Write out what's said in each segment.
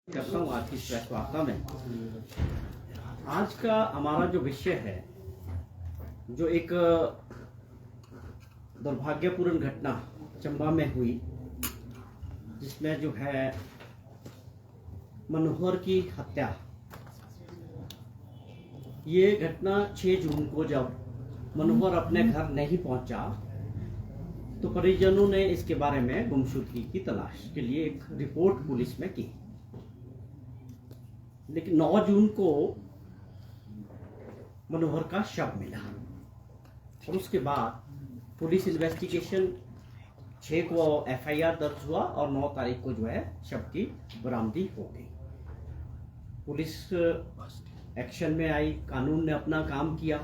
करता हूँ आज की इस प्रेस वार्ता में। आज का हमारा जो विषय है, जो एक दुर्भाग्यपूर्ण घटना चंबा में हुई, जिसमें जो है मनोहर की हत्या। ये घटना 6 जून को जब मनोहर अपने घर नहीं पहुंचा तो परिजनों ने इसके बारे में गुमशुदगी की तलाश के लिए एक रिपोर्ट पुलिस में की। लेकिन 9 जून को मनोहर का शव मिला और उसके बाद पुलिस इन्वेस्टिगेशन 6 को एफआईआर दर्ज हुआ और 9 तारीख को जो है शव की बरामदी हो गई। पुलिस एक्शन में आई, कानून ने अपना काम किया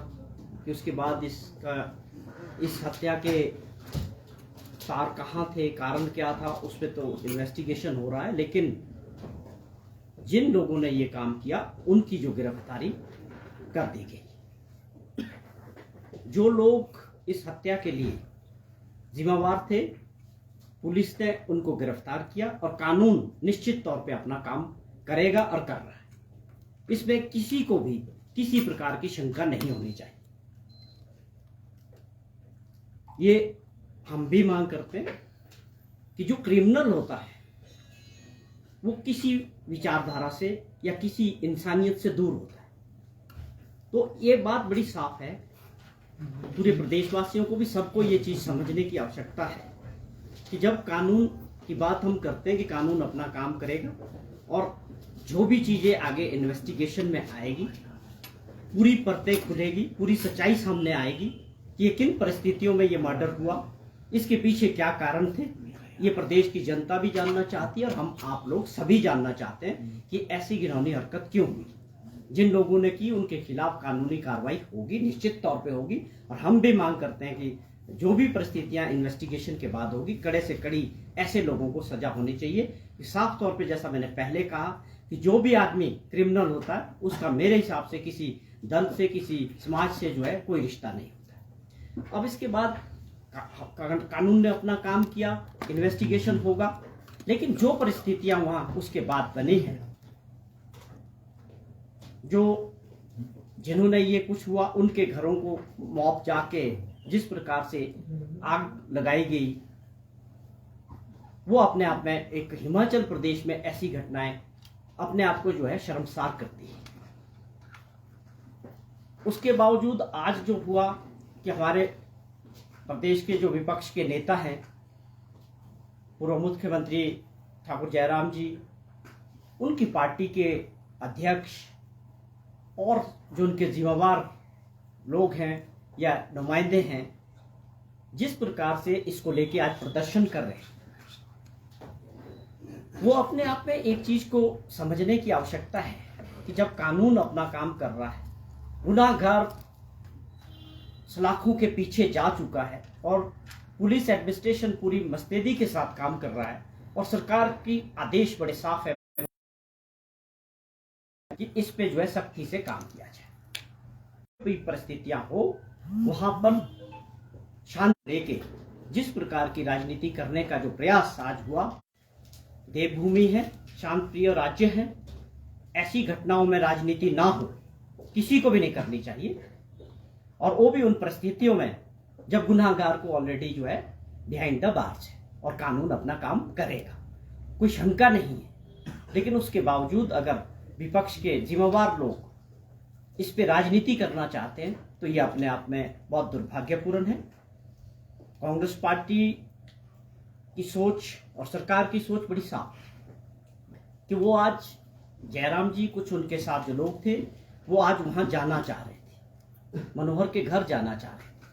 कि उसके बाद इस हत्या के तार कहाँ थे, कारण क्या था, उस पर तो इन्वेस्टिगेशन हो रहा है। लेकिन जिन लोगों ने ये काम किया उनकी जो गिरफ्तारी कर दी गई। जो लोग इस हत्या के लिए जिम्मेवार थे, पुलिस ने उनको गिरफ्तार किया और कानून निश्चित तौर पे अपना काम करेगा और कर रहा है। इसमें किसी को भी किसी प्रकार की शंका नहीं होनी चाहिए। ये हम भी मांग करते हैं कि जो क्रिमिनल होता है वो किसी विचारधारा से या किसी इंसानियत से दूर होता है। तो ये बात बड़ी साफ है, पूरे प्रदेशवासियों को भी, सबको ये चीज समझने की आवश्यकता है कि जब कानून की बात हम करते हैं कि कानून अपना काम करेगा और जो भी चीजें आगे इन्वेस्टिगेशन में आएगी, पूरी परतें खुलेगी, पूरी सच्चाई सामने आएगी कि ये किन परिस्थितियों में ये मर्डर हुआ, इसके पीछे क्या कारण थे। ये प्रदेश की जनता भी जानना चाहती है और हम आप लोग सभी जानना चाहते हैं कि ऐसी घिनौनी हरकत क्यों हुई। जिन लोगों ने की उनके खिलाफ कानूनी कार्रवाई होगी, निश्चित तौर पे होगी। और हम भी मांग करते हैं कि जो भी परिस्थितियां इन्वेस्टिगेशन के बाद होगी, कड़े से कड़ी ऐसे लोगों को सजा होनी चाहिए। साफ तौर पे जैसा मैंने पहले कहा कि जो भी आदमी क्रिमिनल होता है उसका मेरे हिसाब से किसी दल से, किसी समाज से जो है कोई रिश्ता नहीं होता। अब इसके बाद कानून ने अपना काम किया, इन्वेस्टिगेशन होगा। लेकिन जो परिस्थितियां वहां उसके बाद बनी हैं, जो जिन्होंने ये कुछ हुआ उनके घरों को मॉब जाके जिस प्रकार से आग लगाई गई, वो अपने आप में एक हिमाचल प्रदेश में ऐसी घटनाएं अपने आप को जो है शर्मसार करती है। उसके बावजूद आज जो हुआ कि हमारे प्रदेश के जो विपक्ष के नेता हैं, पूर्व मुख्यमंत्री ठाकुर जयराम जी, उनकी पार्टी के अध्यक्ष और जो उनके जिम्मेवार लोग हैं या नुमाइंदे हैं, जिस प्रकार से इसको लेके आज प्रदर्शन कर रहे हैं, वो अपने आप में एक चीज को समझने की आवश्यकता है कि जब कानून अपना काम कर रहा है, गुनाहगार सलाखों के पीछे जा चुका है और पुलिस एडमिनिस्ट्रेशन पूरी मुस्तैदी के साथ काम कर रहा है और सरकार की आदेश बड़े साफ है कि इस पे जो है सख्ती से काम किया जाए। कोई परिस्थितियां हो वहां पर शांति लेके जिस प्रकार की राजनीति करने का जो प्रयास आज हुआ, देवभूमि है, शांतिप्रिय राज्य है, ऐसी घटनाओं में राजनीति ना हो, किसी को भी नहीं करनी चाहिए। और वो भी उन परिस्थितियों में जब गुनाहगार को ऑलरेडी जो है बिहाइंड द बार्स है और कानून अपना काम करेगा, कोई शंका नहीं है। लेकिन उसके बावजूद अगर विपक्ष के जिम्मेवार लोग इस पे राजनीति करना चाहते हैं तो ये अपने आप में बहुत दुर्भाग्यपूर्ण है। कांग्रेस पार्टी की सोच और सरकार की सोच बड़ी साफ है कि वो आज जयराम जी, कुछ उनके साथ जो लोग थे, वो आज वहां जाना चाह रहे थे, मनोहर के घर जाना चाह रहे थे।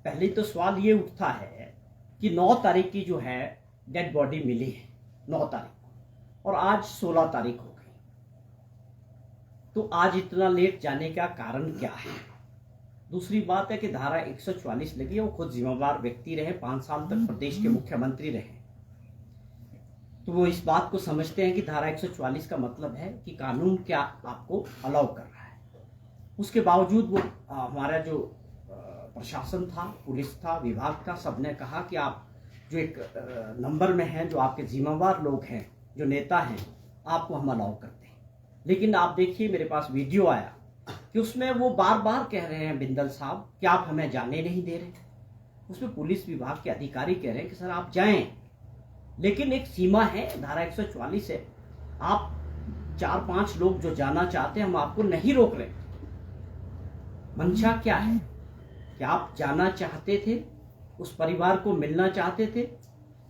पहले तो सवाल ये उठता है कि 9 तारीख की जो है डेड बॉडी मिली है, 9 तारीख को, और आज 16 तारीख हो गई। तो आज इतना लेट जाने का कारण क्या है? दूसरी बात है कि धारा 144 लगी है, वो खुद जिम्मेवार व्यक्ति रहे, 5 साल तक प्रदेश के मुख्यमंत्री रहे, तो वो इस बात को समझते हैं कि धारा 144 का मतलब है कि कानून क्या आपको अलाउ कर रहा है। उसके बावजूद वो हमारा जो प्रशासन था, पुलिस था, विभाग था, सबने कहा कि आप जो एक नंबर में हैं, जो आपके जिम्मेवार लोग हैं, जो नेता हैं, आपको हम अलाउ करते हैं। लेकिन आप देखिए, मेरे पास वीडियो आया कि उसमें वो बार बार कह रहे हैं बिंदल साहब कि आप हमें जाने नहीं दे रहे। उसमें पुलिस विभाग के अधिकारी कह रहे हैं कि सर आप जाएं, लेकिन एक सीमा है, धारा 144 है। आप 4-5 लोग जो जाना चाहते हैं, हम आपको नहीं रोक रहे। मंशा क्या है कि आप जाना चाहते थे, उस परिवार को मिलना चाहते थे,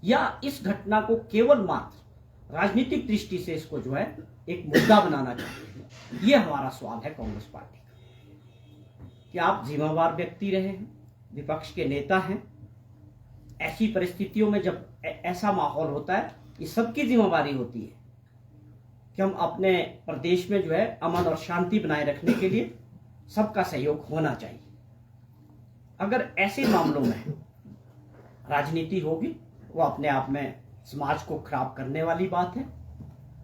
या इस घटना को केवल मात्र राजनीतिक दृष्टि से इसको जो है एक मुद्दा बनाना चाहते हैं? ये हमारा सवाल है कांग्रेस पार्टी का कि आप जिम्मेवार व्यक्ति रहे हैं, विपक्ष के नेता हैं। ऐसी परिस्थितियों में जब ऐसा माहौल होता है, ये सबकी जिम्मेवारी होती है कि हम अपने प्रदेश में जो है अमन और शांति बनाए रखने के लिए सबका सहयोग होना चाहिए। अगर ऐसे मामलों में राजनीति होगी, वो अपने आप में समाज को खराब करने वाली बात है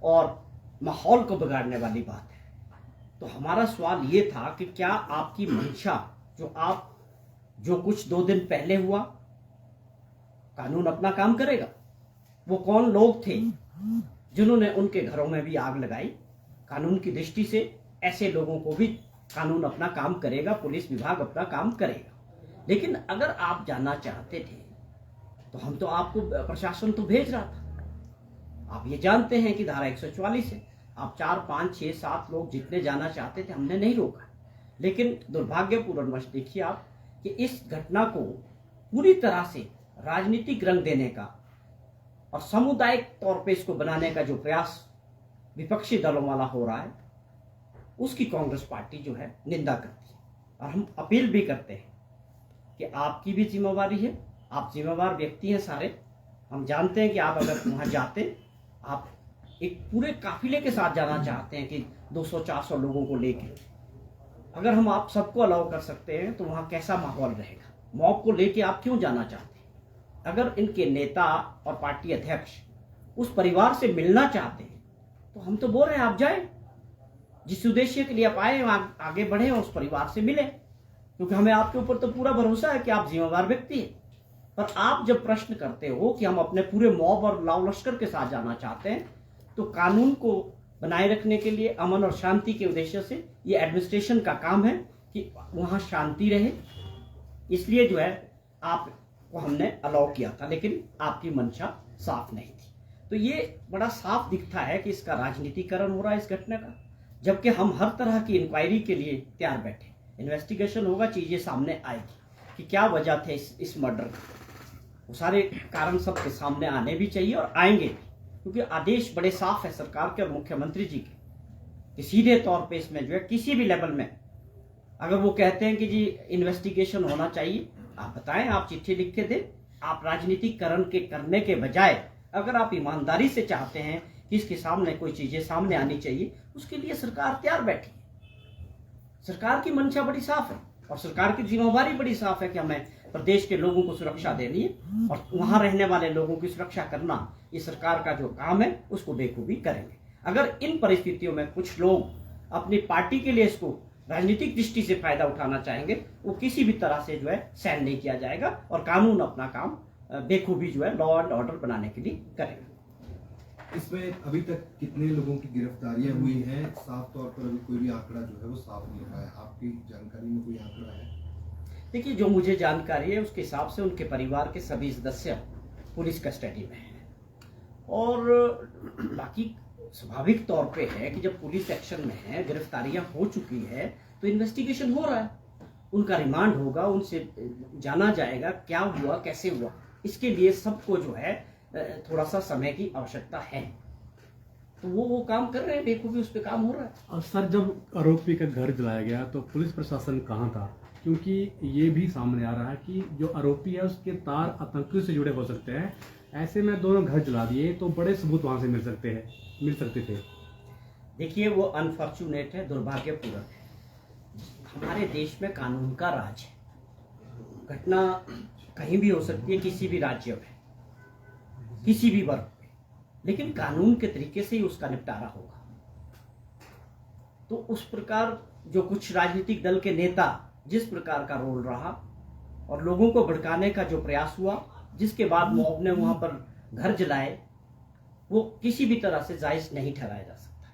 और माहौल को बिगाड़ने वाली बात है। तो हमारा सवाल ये था कि क्या आपकी मंशा, जो कुछ 2 दिन पहले हुआ, कानून अपना काम करेगा? वो कौन लोग थे जिन्होंने उनके घरों में भी आग लगाई? कानून की दृष्टि से ऐसे लोगों को भी कानून अपना काम करेगा, पुलिस विभाग अपना काम करेगा। लेकिन अगर आप जाना चाहते थे तो हम तो आपको, प्रशासन तो भेज रहा था। आप ये जानते हैं कि धारा 144 है। आप 4, 5, 6, 7 लोग जितने जाना चाहते थे, हमने नहीं रोका। लेकिन दुर्भाग्यपूर्णवश देखिए आप कि इस घटना को पूरी तरह से राजनीतिक रंग देने का और सामुदायिक तौर पे इसको बनाने का जो प्रयास विपक्षी दलों वाला हो रहा है, उसकी कांग्रेस पार्टी जो है निंदा करती है। और हम अपील भी करते हैं कि आपकी भी जिम्मेवारी है, आप जिम्मेवार व्यक्ति हैं सारे। हम जानते हैं कि आप अगर वहां जाते, आप एक पूरे काफिले के साथ जाना चाहते हैं कि 200-400 लोगों को लेके, अगर हम आप सबको अलाउ कर सकते हैं तो वहां कैसा माहौल रहेगा? मॉब को लेके आप क्यों जाना चाहते हैं? अगर इनके नेता और पार्टी अध्यक्ष उस परिवार से मिलना चाहते हैं तो हम तो बोल रहे हैं आप जाएं। जिस उद्देश्य के लिए आप आए, आगे बढ़े और उस परिवार से मिले, क्योंकि हमें आपके ऊपर तो पूरा भरोसा है कि आप जिम्मेवार व्यक्ति हैं। पर आप जब प्रश्न करते हो कि हम अपने पूरे मॉब और लाव लश्कर के साथ जाना चाहते हैं, तो कानून को बनाए रखने के लिए, अमन और शांति के उद्देश्य से, ये एडमिनिस्ट्रेशन का काम है कि वहां शांति रहे। इसलिए जो है आपको हमने अलाउ किया था, लेकिन आपकी मंशा साफ नहीं थी। तो ये बड़ा साफ दिखता है कि इसका राजनीतिकरण हो रहा है इस घटना का, जबकि हम हर तरह की इंक्वायरी के लिए तैयार बैठे। इन्वेस्टिगेशन होगा, चीजें सामने आएगी कि क्या वजह थे इस मर्डर की। वो सारे कारण सबके सामने आने भी चाहिए और आएंगे भी, क्योंकि आदेश बड़े साफ है सरकार के और मुख्यमंत्री जी के कि सीधे तौर पे इसमें जो है किसी भी लेवल में अगर वो कहते हैं कि जी इन्वेस्टिगेशन होना चाहिए, आप बताएं, आप चिट्ठी लिख के दें। आप राजनीतिकरण के करने के बजाय अगर आप ईमानदारी से चाहते हैं कि इसके सामने कोई चीजें सामने आनी चाहिए, उसके लिए सरकार तैयार बैठी है। सरकार की मंशा बड़ी साफ है और सरकार की जिम्मेवारी बड़ी साफ है कि हमें प्रदेश के लोगों को सुरक्षा देनी है और वहां रहने वाले लोगों की सुरक्षा करना ये सरकार का जो काम है, उसको बेखूबी करेंगे। अगर इन परिस्थितियों में कुछ लोग अपनी पार्टी के लिए इसको राजनीतिक दृष्टि से फायदा उठाना चाहेंगे, वो किसी भी तरह से जो है सहन नहीं किया जाएगा और कानून अपना काम बेखूबी जो है लॉ एंड ऑर्डर बनाने के लिए करेगा। इसमें अभी तक कितने लोगों की गिरफ्तारियां हुई हैं? साफ तौर पर अभी कोई भी आंकड़ा जो है वो साफ नहीं हुआ है। आपकी जानकारी में कोई आंकड़ा है? देखिए, जो मुझे जानकारी है उसके हिसाब से उनके परिवार के सभी सदस्य पुलिस कस्टडी में हैं और बाकी स्वाभाविक तौर पे है कि जब पुलिस एक्शन में है, गिरफ्तारियां हो चुकी है, तो इन्वेस्टिगेशन हो रहा है, उनका रिमांड होगा, उनसे जाना जाएगा क्या हुआ, कैसे हुआ। इसके लिए सबको जो है थोड़ा सा समय की आवश्यकता है, तो वो काम कर रहे हैं, बेखूबी उस पर काम हो रहा है। और सर, जब आरोपी का घर जलाया गया तो पुलिस प्रशासन कहाँ था? क्योंकि ये भी सामने आ रहा है कि जो आरोपी है उसके तार आतंकियों से जुड़े हो सकते हैं। ऐसे में दोनों घर जला दिए तो बड़े सबूत वहां से मिल सकते थे। देखिए, वो अनफॉर्चुनेट है, दुर्भाग्यपूर्ण है। हमारे देश में कानून का राज है। घटना कहीं भी हो सकती है, किसी भी राज्य में, किसी भी वर्ग में, लेकिन कानून के तरीके से ही उसका निपटारा होगा। तो उस प्रकार जो कुछ राजनीतिक दल के नेता जिस प्रकार का रोल रहा और लोगों को भड़काने का जो प्रयास हुआ, जिसके बाद मॉब ने वहां पर घर जलाए, वो किसी भी तरह से जायज नहीं ठहराया जा सकता।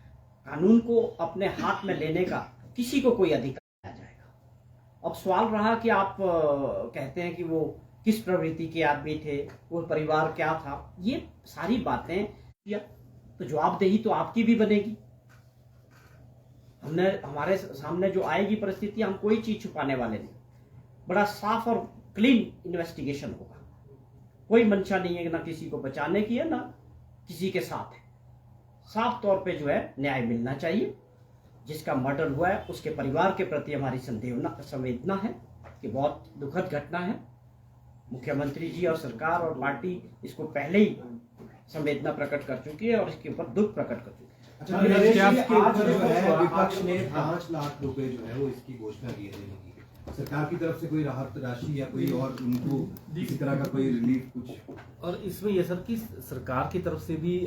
कानून को अपने हाथ में लेने का किसी को कोई अधिकार नहीं जाएगा। अब सवाल रहा कि आप कहते हैं कि वो किस प्रवृत्ति के आदमी थे, वो परिवार क्या था, ये सारी बातें या तो जवाबदेही तो आपकी भी बनेगी। हमारे सामने जो आएगी परिस्थिति, हम कोई चीज छुपाने वाले नहीं। बड़ा साफ और क्लीन इन्वेस्टिगेशन होगा। कोई मंशा नहीं है ना किसी को बचाने की है ना किसी के साथ है। साफ तौर पे जो है न्याय मिलना चाहिए। जिसका मर्डर हुआ है उसके परिवार के प्रति हमारी संवेदना है कि बहुत दुखद घटना है। मुख्यमंत्री जी और सरकार और पार्टी इसको पहले ही संवेदना प्रकट कर चुकी है और इसके ऊपर दुख प्रकट कर चुकी है। अच्छा, नरेश जी, आज जो है विपक्ष ने 5 लाख रुपए जो है वो इसकी घोषणा की है देने की। सरकार की तरफ से कोई राहत राशि या कोई और उनको किसी तरह का कोई रिलीफ कुछ? और इसमें यह सर कि सरकार की तरफ से भी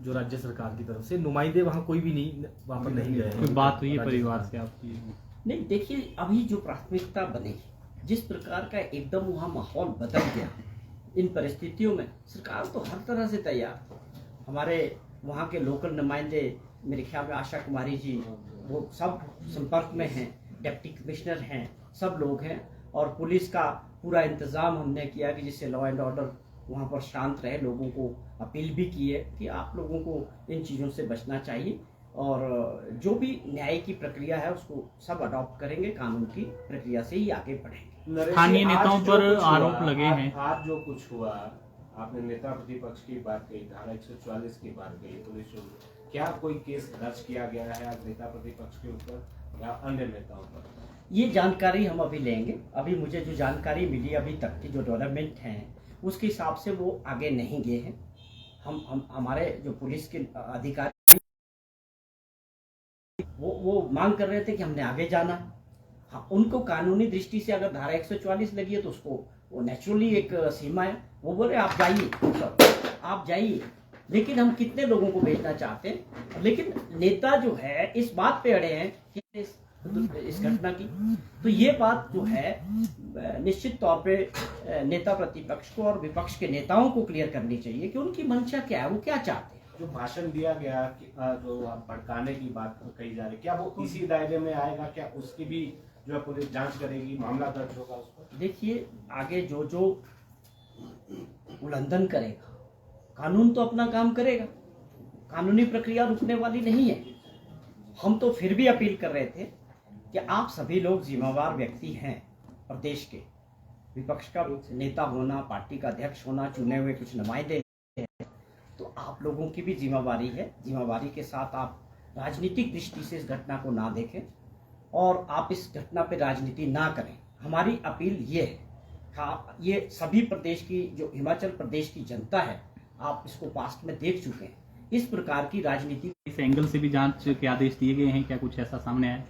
जो राज्य सरकार की तरफ से नुमाइंदे वहाँ कोई भी नहीं, वहाँ पर नहीं गए। कोई बात हुई है परिवार से आपकी? नहीं, देखिए अभी जो प्राथमिकता बनेगी, जिस प्रकार का एकदम वहाँ माहौल बदल गया, इन परिस्थितियों में सरकार तो हर तरह से तैयार थी। हमारे वहाँ के लोकल नुमाइंदे, मेरे ख्याल में आशा कुमारी जी, वो सब संपर्क में हैं, डिप्टी कमिश्नर हैं, सब लोग हैं और पुलिस का पूरा इंतजाम हमने किया कि जिससे लॉ एंड ऑर्डर वहाँ पर शांत रहे। लोगों को अपील भी की है कि आप लोगों को इन चीज़ों से बचना चाहिए और जो भी न्याय की प्रक्रिया है उसको सब अडॉप्ट करेंगे, कानून की प्रक्रिया से ही आगे बढ़ेंगे। स्थानीय नेताओं पर आरोप लगे आज, हैं। आज जो कुछ हुआ, आपने नेता प्रतिपक्ष की बात कही, धारा 144 की बात कही, पुलिस क्या कोई केस दर्ज किया गया है आज नेता प्रतिपक्ष के ऊपर या अन्य नेताओं पर? ये जानकारी हम अभी लेंगे। अभी मुझे जो जानकारी मिली अभी तक की जो डेवलपमेंट हैं उसके हिसाब से वो आगे नहीं गए हैं। हम हमारे जो पुलिस के अधिकारी वो मांग कर रहे थे कि हमने आगे जाना है। हाँ, उनको कानूनी दृष्टि से अगर धारा 144 लगी है तो उसको वो नेचुरली एक सीमा है। वो बोले आप जाइए, आप जाइए, लेकिन हम कितने लोगों को भेजना चाहते हैं। लेकिन नेता जो है इस बात पे अड़े हैं कि इस घटना की, तो ये बात जो है निश्चित तौर पे नेता प्रतिपक्ष को और विपक्ष के नेताओं को क्लियर करनी चाहिए कि उनकी मंशा क्या है, वो क्या चाहते हैं। जो भाषण दिया गया जो भड़काने की बात कही जा रही, क्या वो इसी दायरे में आएगा? क्या उसकी भी जो है पुलिस जांच करेगी, मामला दर्ज होगा उस पर? देखिए आगे जो उल्लंघन करेगा, कानून तो अपना काम करेगा, कानूनी प्रक्रिया रुकने वाली नहीं है। हम तो फिर भी अपील कर रहे थे कि आप सभी लोग जिम्मेवार व्यक्ति हैं और देश के विपक्ष का नेता होना, पार्टी का अध्यक्ष होना, चुने हुए कुछ नुमाइंदे हैं, तो आप लोगों की भी जिम्मेवारी है। जिम्मेवारी के साथ आप राजनीतिक दृष्टि से इस घटना को ना देखें और आप इस घटना पे राजनीति ना करें। हमारी अपील ये है, ये सभी प्रदेश की जो हिमाचल प्रदेश की जनता है, आप इसको पास्ट में देख चुके हैं, इस प्रकार की राजनीति। इस एंगल से भी जांच के आदेश दिए गए हैं, क्या कुछ ऐसा सामने आया?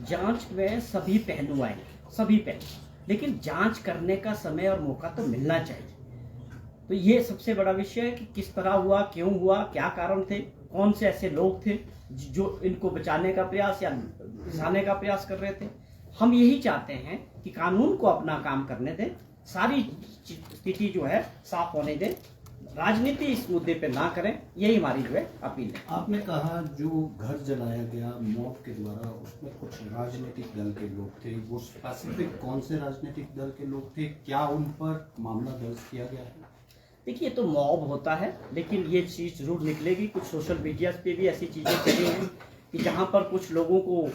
जांच में सभी पहलू आएंगे, सभी पहलू, लेकिन जांच करने का समय और मौका तो मिलना चाहिए। तो ये सबसे बड़ा विषय है कि किस तरह हुआ, क्यों हुआ, क्या कारण थे, कौन से ऐसे लोग थे जो इनको बचाने का प्रयास या घिसाने का प्रयास कर रहे थे। हम यही चाहते हैं कि कानून को अपना काम करने दें, सारी स्थिति जो है साफ होने दें, राजनीति इस मुद्दे पे ना करें, यही हमारी जो है अपील है। आपने कहा जो घर जलाया गया मॉब के द्वारा, उसमें कुछ राजनीतिक दल के लोग थे, वो स्पेसिफिक कौन से राजनीतिक दल के लोग थे, क्या उन पर मामला दर्ज किया गया है? देखिए तो मॉब होता है, लेकिन ये चीज़ जरूर निकलेगी। कुछ सोशल मीडिया पे भी ऐसी चीज़ें चली हैं कि जहाँ पर कुछ लोगों को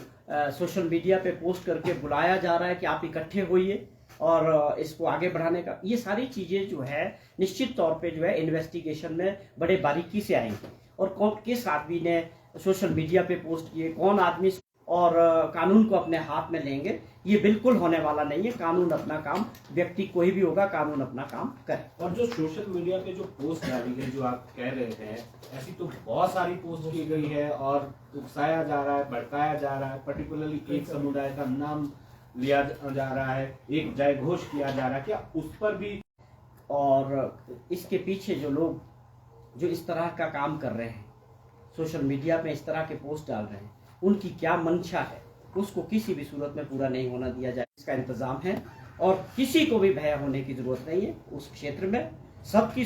सोशल मीडिया पे पोस्ट करके बुलाया जा रहा है कि आप इकट्ठे होइए और इसको आगे बढ़ाने का, ये सारी चीज़ें जो है निश्चित तौर पे जो है इन्वेस्टिगेशन में बड़े बारीकी से आएंगी और कौन किस आदमी ने सोशल मीडिया पे पोस्ट किए, कौन आदमी, और कानून को अपने हाथ में लेंगे। ये बिल्कुल होने वाला नहीं है। कानून अपना काम, व्यक्ति कोई भी होगा, कानून अपना काम करे। और जो सोशल मीडिया पे जो पोस्ट डाली गई, जो आप कह रहे हैं, ऐसी तो बहुत सारी पोस्ट की गई है और उकसाया जा रहा है, भड़काया जा रहा है, पर्टिकुलरली एक समुदाय का नाम लिया जा रहा है, एक जय घोष किया जा रहा है, क्या उस पर भी? और इसके पीछे जो लोग जो इस तरह का काम कर रहे हैं, सोशल मीडिया पे इस तरह के पोस्ट डाल रहे हैं, उनकी क्या मंशा है, उसको किसी भी सूरत में पूरा नहीं होना दिया जाए। इसका इंतजाम है और किसी को भी भय होने की जरूरत नहीं है। उस क्षेत्र में सबकी